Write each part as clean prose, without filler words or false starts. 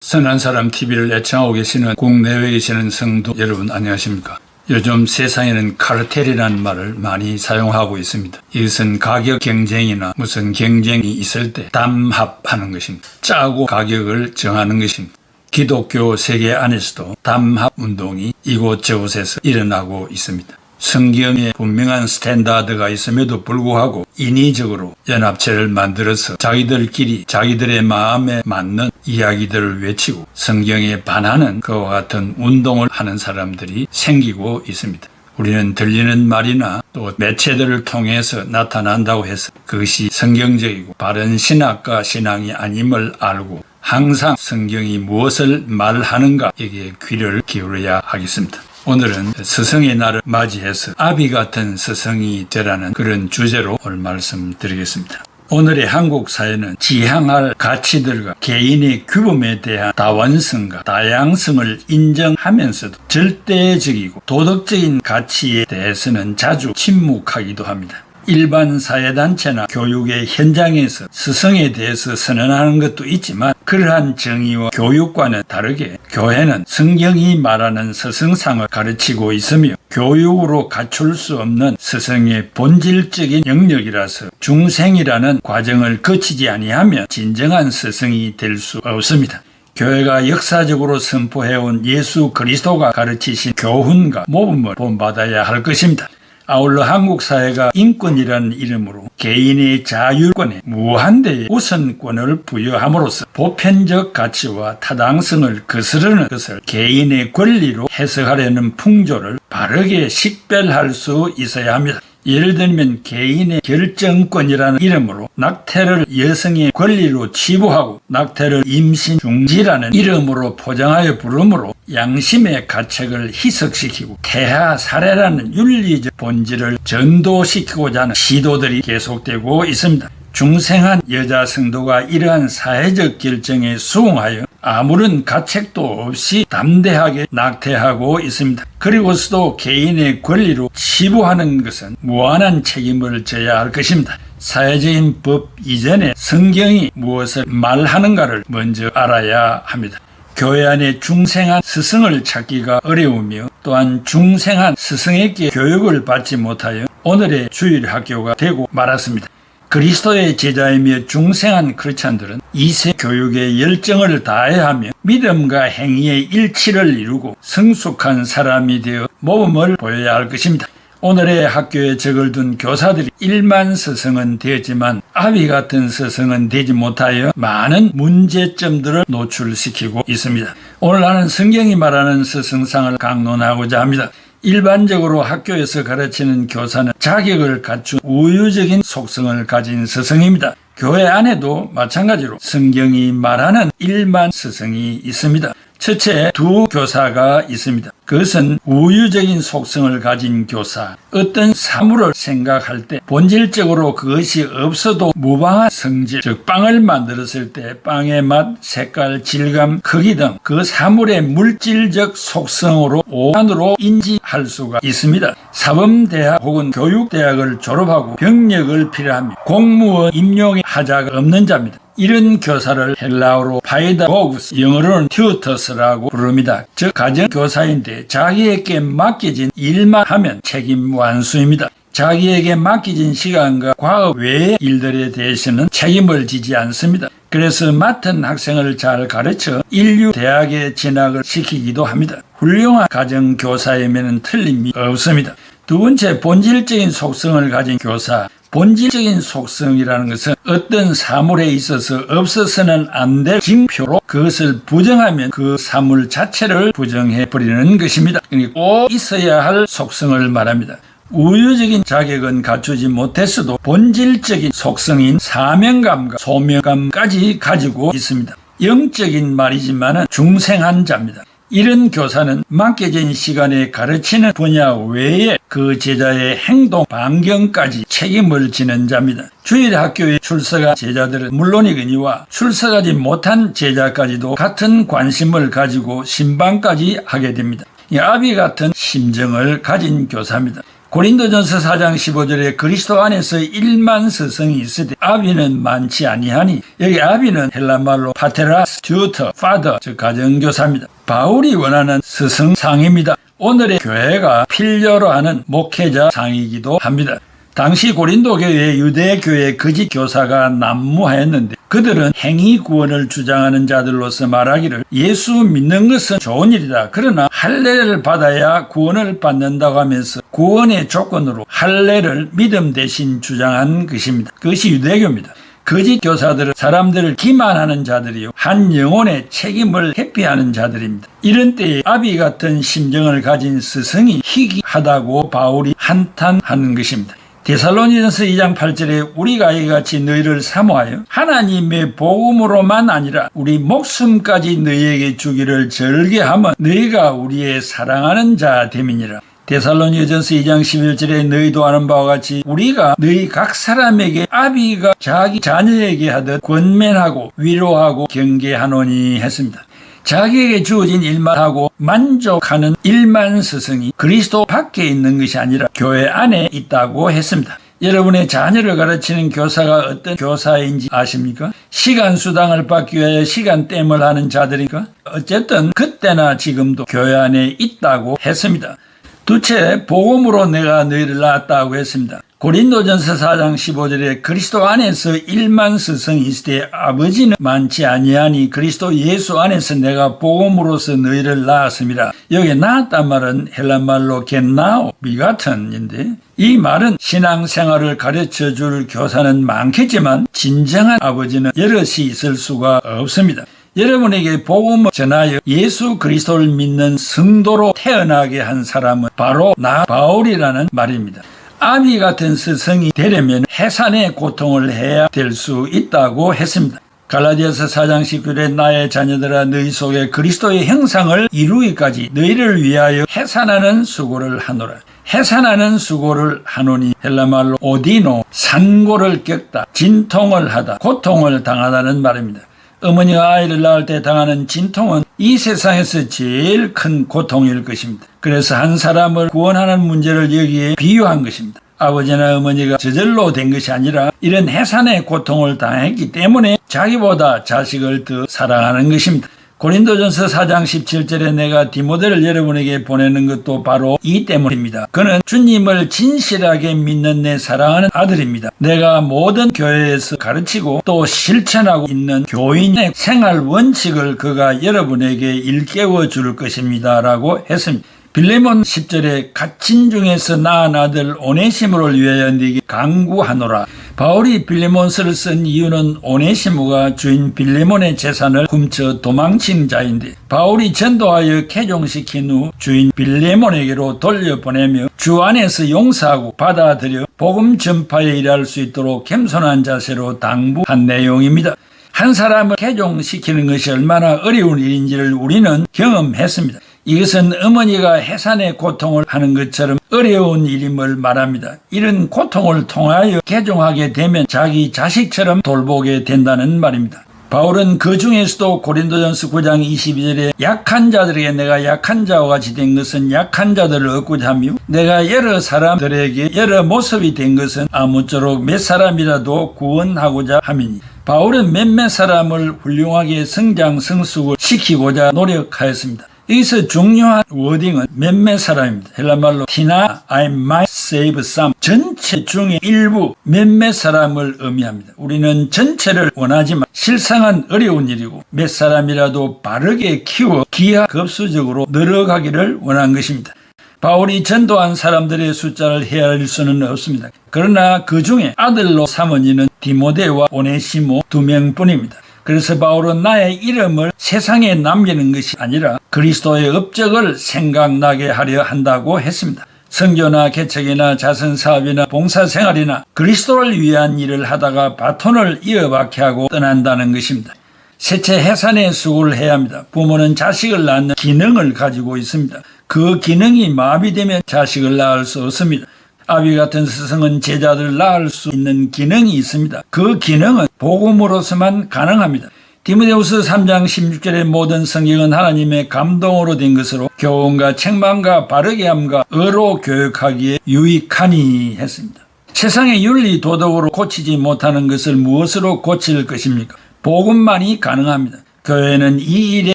선한 사람 TV를 애청하고 계시는 국내외에 계시는 성도 여러분 안녕하십니까? 요즘 세상에는 카르텔이라는 말을 많이 사용하고 있습니다. 이것은 가격 경쟁이나 무슨 경쟁이 있을 때 담합하는 것입니다. 짜고 가격을 정하는 것입니다. 기독교 세계 안에서도 담합 운동이 이곳저곳에서 일어나고 있습니다. 성경에 분명한 스탠다드가 있음에도 불구하고 인위적으로 연합체를 만들어서 자기들끼리 자기들의 마음에 맞는 이야기들을 외치고 성경에 반하는 그와 같은 운동을 하는 사람들이 생기고 있습니다. 우리는 들리는 말이나 또 매체들을 통해서 나타난다고 해서 그것이 성경적이고 바른 신학과 신앙이 아님을 알고 항상 성경이 무엇을 말하는가에게 귀를 기울여야 하겠습니다. 오늘은 스승의 날을 맞이해서 아비 같은 스승이 되라는 그런 주제로 오늘 말씀드리겠습니다. 오늘의 한국 사회는 지향할 가치들과 개인의 규범에 대한 다원성과 다양성을 인정하면서도 절대적이고 도덕적인 가치에 대해서는 자주 침묵하기도 합니다. 일반 사회단체나 교육의 현장에서 스승에 대해서 선언하는 것도 있지만 그러한 정의와 교육과는 다르게 교회는 성경이 말하는 스승상을 가르치고 있으며 교육으로 갖출 수 없는 스승의 본질적인 영역이라서 중생이라는 과정을 거치지 아니하면 진정한 스승이 될 수 없습니다. 교회가 역사적으로 선포해온 예수 그리스도가 가르치신 교훈과 모범을 본받아야 할 것입니다. 아울러 한국 사회가 인권이라는 이름으로 개인의 자율권에 무한대의 우선권을 부여함으로써 보편적 가치와 타당성을 거스르는 것을 개인의 권리로 해석하려는 풍조를 바르게 식별할 수 있어야 합니다. 예를 들면 개인의 결정권이라는 이름으로 낙태를 여성의 권리로 치부하고 낙태를 임신 중지라는 이름으로 포장하여 부르므로 양심의 가책을 희석시키고 태아 살해라는 윤리적 본질을 전도시키고자 하는 시도들이 계속되고 있습니다. 중생한 여자 성도가 이러한 사회적 결정에 수긍하여 아무런 가책도 없이 담대하게 낙태하고 있습니다. 그리고서도 개인의 권리로 치부하는 것은 무한한 책임을 져야 할 것입니다. 사회적인 법 이전에 성경이 무엇을 말하는가를 먼저 알아야 합니다. 교회 안에 중생한 스승을 찾기가 어려우며 또한 중생한 스승에게 교육을 받지 못하여 오늘의 주일학교가 되고 말았습니다. 그리스도의 제자이며 중생한 크리스찬들은 이세 교육에 열정을 다해야 하며 믿음과 행위의 일치를 이루고 성숙한 사람이 되어 모범을 보여야 할 것입니다. 오늘의 학교에 적을 둔 교사들이 1만 스승은 되었지만 아비 같은 스승은 되지 못하여 많은 문제점들을 노출시키고 있습니다. 오늘 나는 성경이 말하는 스승상을 강론하고자 합니다. 일반적으로 학교에서 가르치는 교사는 자격을 갖춘 우유적인 속성을 가진 스승입니다. 교회 안에도 마찬가지로 성경이 말하는 1만 스승이 있습니다. 첫째, 두 교사가 있습니다. 그것은 우유적인 속성을 가진 교사, 어떤 사물을 생각할 때 본질적으로 그것이 없어도 무방한 성질, 즉 빵을 만들었을 때 빵의 맛, 색깔, 질감, 크기 등 그 사물의 물질적 속성으로 오감으로 인지할 수가 있습니다. 사범대학 혹은 교육대학을 졸업하고 병력을 필요하며 공무원 임용의 하자가 없는 자입니다. 이런 교사를 헬라어로 파이다고구스, 영어로는 튜터스라고 부릅니다. 즉 가정교사인데 자기에게 맡겨진 일만 하면 책임 완수입니다. 자기에게 맡겨진 시간과 과업 외의 일들에 대해서는 책임을 지지 않습니다. 그래서 맡은 학생을 잘 가르쳐 인류 대학에 진학을 시키기도 합니다. 훌륭한 가정교사이면 틀림이 없습니다. 두 번째, 본질적인 속성을 가진 교사. 본질적인 속성이라는 것은 어떤 사물에 있어서 없어서는 안 될 징표로 그것을 부정하면 그 사물 자체를 부정해버리는 것입니다. 그러니까 꼭 있어야 할 속성을 말합니다. 우유적인 자격은 갖추지 못했어도 본질적인 속성인 사명감과 소명감까지 가지고 있습니다. 영적인 말이지만 중생한 자입니다. 이런 교사는 맡겨진 시간에 가르치는 분야 외에 그 제자의 행동 반경까지 책임을 지는 자입니다. 주일학교에 출석한 제자들은 물론이거니와 출석하지 못한 제자까지도 같은 관심을 가지고 신방까지 하게 됩니다. 이 아비 같은 심정을 가진 교사입니다. 고린도전서 4장 15절에 그리스도 안에서 1만 스승이 있으되 아비는 많지 아니하니, 여기 아비는 헬라말로 파테라스, 튜터, 파더, 즉 가정교사입니다. 바울이 원하는 스승상입니다. 오늘의 교회가 필요로 하는 목회자상이기도 합니다. 당시 고린도 교회의 유대 교회 거짓 교사가 난무하였는데 그들은 행위 구원을 주장하는 자들로서 말하기를 예수 믿는 것은 좋은 일이다. 그러나 할례를 받아야 구원을 받는다고 하면서 구원의 조건으로 할례를 믿음 대신 주장한 것입니다. 그것이 유대교입니다. 거짓 교사들은 사람들을 기만하는 자들이요, 한 영혼의 책임을 회피하는 자들입니다. 이런 때에 아비 같은 심정을 가진 스승이 희귀하다고 바울이 한탄하는 것입니다. 데살로니전서 2장 8절에 우리가 이같이 너희를 사모하여 하나님의 복음으로만 아니라 우리 목숨까지 너희에게 주기를 절개하면 너희가 우리의 사랑하는 자 됨이니라. 데살로니전서 2장 11절에 너희도 아는 바와 같이 우리가 너희 각 사람에게 아비가 자기 자녀에게 하듯 권면하고 위로하고 경계하노니 했습니다. 자기에게 주어진 일만 하고 만족하는 일만 스승이 그리스도 밖에 있는 것이 아니라 교회 안에 있다고 했습니다. 여러분의 자녀를 가르치는 교사가 어떤 교사인지 아십니까? 시간 수당을 받기 위하여 시간땜을 하는 자들이니까 어쨌든 그때나 지금도 교회 안에 있다고 했습니다. 두째, 복음으로 내가 너희를 낳았다고 했습니다. 고린도전서 4장 15절에 그리스도 안에서 1만 스승이 있으되 아버지는 많지 아니하니 그리스도 예수 안에서 내가 복음으로서 너희를 낳았습니다. 여기 낳았단 말은 헬란말로 겟나오, 비가튼인데 이 말은 신앙생활을 가르쳐줄 교사는 많겠지만 진정한 아버지는 여럿이 있을 수가 없습니다. 여러분에게 복음을 전하여 예수 그리스도를 믿는 성도로 태어나게 한 사람은 바로 나 바울이라는 말입니다. 아비 같은 스승이 되려면 해산의 고통을 해야 될 수 있다고 했습니다. 갈라디아서 4장 19절에 나의 자녀들아 너희 속에 그리스도의 형상을 이루기까지 너희를 위하여 해산하는 수고를 하노라. 해산하는 수고를 하노니 헬라말로 오디노, 산고를 겪다, 진통을 하다, 고통을 당하다는 말입니다. 어머니가 아이를 낳을 때 당하는 진통은 이 세상에서 제일 큰 고통일 것입니다. 그래서 한 사람을 구원하는 문제를 여기에 비유한 것입니다. 아버지나 어머니가 저절로 된 것이 아니라 이런 해산의 고통을 당했기 때문에 자기보다 자식을 더 사랑하는 것입니다. 고린도전서 4장 17절에 내가 디모데를 여러분에게 보내는 것도 바로 이 때문입니다. 그는 주님을 진실하게 믿는 내 사랑하는 아들입니다. 내가 모든 교회에서 가르치고 또 실천하고 있는 교인의 생활 원칙을 그가 여러분에게 일깨워 줄 것입니다. 라고 했습니다. 빌레몬 10절에 갇힌 중에서 낳은 아들 오네시모를 위하여 네게 간구하노라. 바울이 빌레몬서를 쓴 이유는 오네시모가 주인 빌레몬의 재산을 훔쳐 도망친 자인데 바울이 전도하여 개종시킨 후 주인 빌레몬에게로 돌려보내며 주 안에서 용서하고 받아들여 복음 전파에 일할 수 있도록 겸손한 자세로 당부한 내용입니다. 한 사람을 개종시키는 것이 얼마나 어려운 일인지를 우리는 경험했습니다. 이것은 어머니가 해산의 고통을 하는 것처럼 어려운 일임을 말합니다. 이런 고통을 통하여 개종하게 되면 자기 자식처럼 돌보게 된다는 말입니다. 바울은 그 중에서도 고린도전서 9장 22절에 약한 자들에게 내가 약한 자와 같이 된 것은 약한 자들을 얻고자 하며 내가 여러 사람들에게 여러 모습이 된 것은 아무쪼록 몇 사람이라도 구원하고자 함이니 바울은 몇몇 사람을 훌륭하게 성장 성숙을 시키고자 노력하였습니다. 여기서 중요한 워딩은 몇몇 사람입니다. 헬라말로 티나, I might save some. 전체 중에 일부 몇몇 사람을 의미합니다. 우리는 전체를 원하지만 실상은 어려운 일이고 몇 사람이라도 바르게 키워 기하급수적으로 늘어가기를 원한 것입니다. 바울이 전도한 사람들의 숫자를 헤아릴 수는 없습니다. 그러나 그 중에 아들로 삼은 이는 디모데와 오네시모 2명뿐입니다. 그래서 바울은 나의 이름을 세상에 남기는 것이 아니라 그리스도의 업적을 생각나게 하려 한다고 했습니다. 선교나 개척이나 자선사업이나 봉사생활이나 그리스도를 위한 일을 하다가 바톤을 이어받게 하고 떠난다는 것입니다. 셋째, 해산의 수고를 해야 합니다. 부모는 자식을 낳는 기능을 가지고 있습니다. 그 기능이 마비되면 자식을 낳을 수 없습니다. 아비 같은 스승은 제자들을 낳을 수 있는 기능이 있습니다. 그 기능은 복음으로서만 가능합니다. 디모데후서 3장 16절의 모든 성경은 하나님의 감동으로 된 것으로 교훈과 책망과 바르게 함과 의로 교육하기에 유익하니 했습니다. 세상의 윤리 도덕으로 고치지 못하는 것을 무엇으로 고칠 것입니까? 복음만이 가능합니다. 교회는 이 일에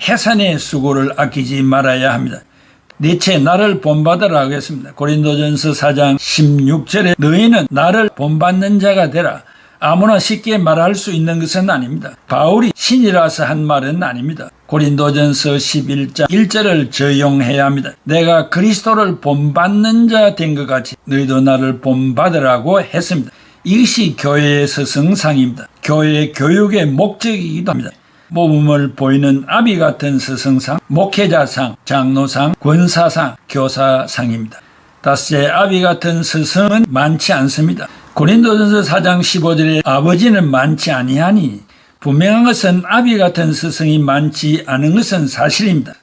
해산의 수고를 아끼지 말아야 합니다. 니체 나를 본받으라고 했습니다. 고린도전서 4장 16절에 너희는 나를 본받는 자가 되라. 아무나 쉽게 말할 수 있는 것은 아닙니다. 바울이 신이라서 한 말은 아닙니다. 고린도전서 11장 1절을 적용해야 합니다. 내가 그리스도를 본받는 자 된 것 같이 너희도 나를 본받으라고 했습니다. 이것이 교회의 서성상입니다. 교회의 교육의 목적이기도 합니다. 모범을 보이는 아비 같은 서성상, 목회자상, 장로상, 권사상, 교사상입니다. 다섯째, 아비 같은 서성은 많지 않습니다. 고린도전서 4장 15절에 아버지는 많지 아니하니 분명한 것은 아비 같은 스승이 많지 않은 것은 사실입니다.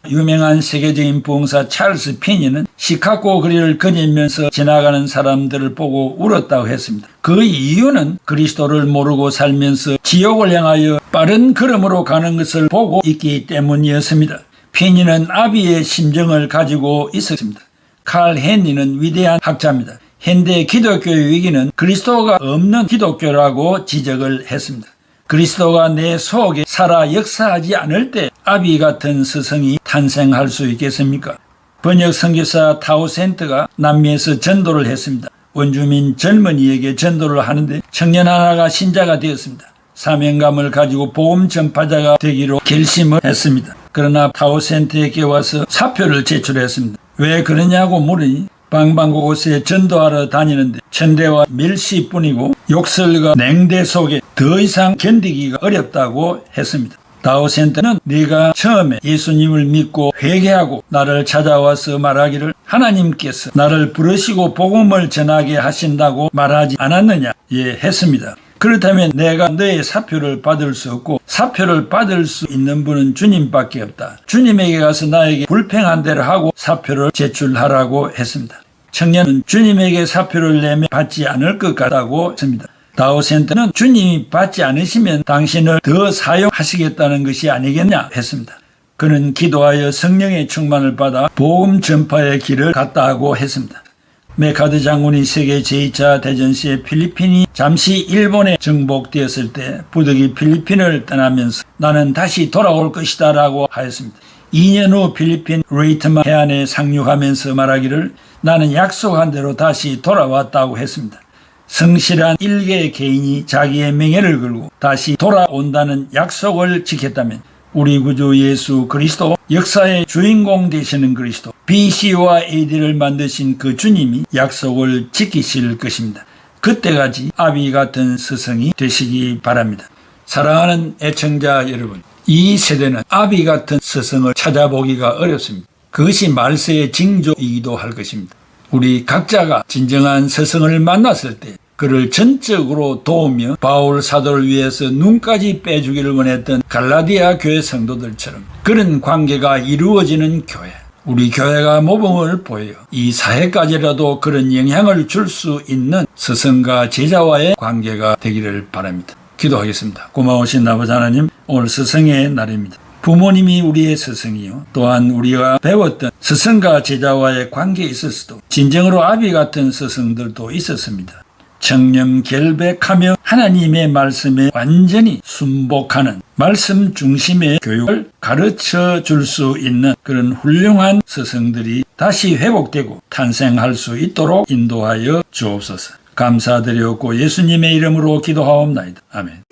유명한 세계적인 부흥사 찰스 피니는 시카고 거리를 거니면서 지나가는 사람들을 보고 울었다고 했습니다. 그 이유는 그리스도를 모르고 살면서 지옥을 향하여 빠른 걸음으로 가는 것을 보고 있기 때문이었습니다. 피니는 아비의 심정을 가지고 있었습니다. 칼 헨리는 위대한 학자입니다. 현대 기독교의 위기는 그리스도가 없는 기독교라고 지적을 했습니다. 그리스도가 내 속에 살아 역사하지 않을 때 아비 같은 스승이 탄생할 수 있겠습니까? 번역 선교사 타우센트가 남미에서 전도를 했습니다. 원주민 젊은이에게 전도를 하는데 청년 하나가 신자가 되었습니다. 사명감을 가지고 복음 전파자가 되기로 결심을 했습니다. 그러나 타우센트에게 와서 사표를 제출했습니다. 왜 그러냐고 물으니 방방곳곳에 전도하러 다니는데 천대와 멸시뿐이고 욕설과 냉대 속에 더 이상 견디기가 어렵다고 했습니다. 타우센트는 네가 처음에 예수님을 믿고 회개하고 나를 찾아와서 말하기를 하나님께서 나를 부르시고 복음을 전하게 하신다고 말하지 않았느냐? 예, 했습니다. 그렇다면 내가 너의 사표를 받을 수 없고 사표를 받을 수 있는 분은 주님밖에 없다. 주님에게 가서 나에게 불평한 대로 하고 사표를 제출하라고 했습니다. 청년은 주님에게 사표를 내면 받지 않을 것 같다고 했습니다. 타우센트는 주님이 받지 않으시면 당신을 더 사용하시겠다는 것이 아니겠냐 했습니다. 그는 기도하여 성령의 충만을 받아 복음 전파의 길을 갔다고 했습니다. 메카드 장군이 세계 제2차 대전 시에 필리핀이 잠시 일본에 정복되었을 때 부득이 필리핀을 떠나면서 나는 다시 돌아올 것이다 라고 하였습니다. 2년 후 필리핀 레이트마 해안에 상륙하면서 말하기를 나는 약속한 대로 다시 돌아왔다고 했습니다. 성실한 일개의 개인이 자기의 명예를 걸고 다시 돌아온다는 약속을 지켰다면 우리 구주 예수 그리스도, 역사의 주인공 되시는 그리스도, BC와 AD를 만드신 그 주님이 약속을 지키실 것입니다. 그때까지 아비 같은 스승이 되시기 바랍니다. 사랑하는 애청자 여러분, 이 세대는 아비 같은 스승을 찾아보기가 어렵습니다. 그것이 말세의 징조이기도 할 것입니다. 우리 각자가 진정한 스승을 만났을 때 그를 전적으로 도우며 바울 사도를 위해서 눈까지 빼주기를 원했던 갈라디아 교회 성도들처럼 그런 관계가 이루어지는 교회, 우리 교회가 모범을 보여 이 사회까지라도 그런 영향을 줄 수 있는 스승과 제자와의 관계가 되기를 바랍니다. 기도하겠습니다. 고마우신 아버지 하나님, 오늘 스승의 날입니다. 부모님이 우리의 스승이요, 또한 우리가 배웠던 스승과 제자와의 관계에 있어서도 진정으로 아비 같은 스승들도 있었습니다. 청렴 결백하며 하나님의 말씀에 완전히 순복하는 말씀 중심의 교육을 가르쳐 줄 수 있는 그런 훌륭한 스승들이 다시 회복되고 탄생할 수 있도록 인도하여 주옵소서. 감사드렸고 예수님의 이름으로 기도하옵나이다. 아멘.